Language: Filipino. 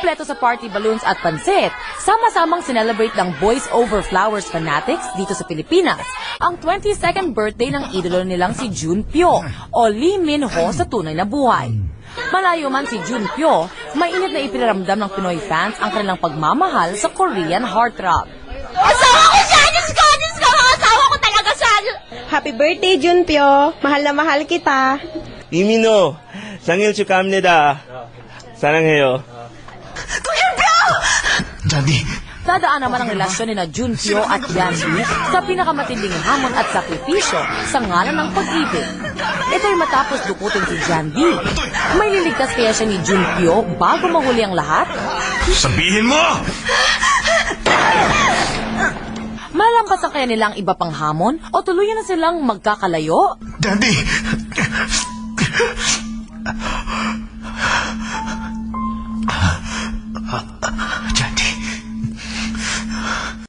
Kumpleto sa party balloons at pansit, sama-samang sinelebrate ng Boys Over Flowers fanatics dito sa Pilipinas ang 22nd birthday ng idolo nilang si Junpyo o Lee Min-ho sa tunay na buhay. Malayo man si Junpyo, mainit na ipinaramdam ng Pinoy fans ang kanilang pagmamahal sa Korean heartthrob. Asawa ko siya! Diyos ko! Diyos ko! Asawa ko talaga siya! Happy birthday, Junpyo! Mahal na mahal kita! 이민호, 생일 축하합니다. 사랑해요. Daddy, Dadaan naman ang relasyon ni na Junpyo at Janbi sa pinakamatinding hamon at sakripisyo sa ngalan ng pag-ibig. Ito'y matapos dukutin si Janbi. May liligtas kaya siya ni Junpyo bago mahuli ang lahat? sabihin mo! Malalampasan kaya nila ang iba pang hamon o tuluyan na silang magkakalayo? Daddy!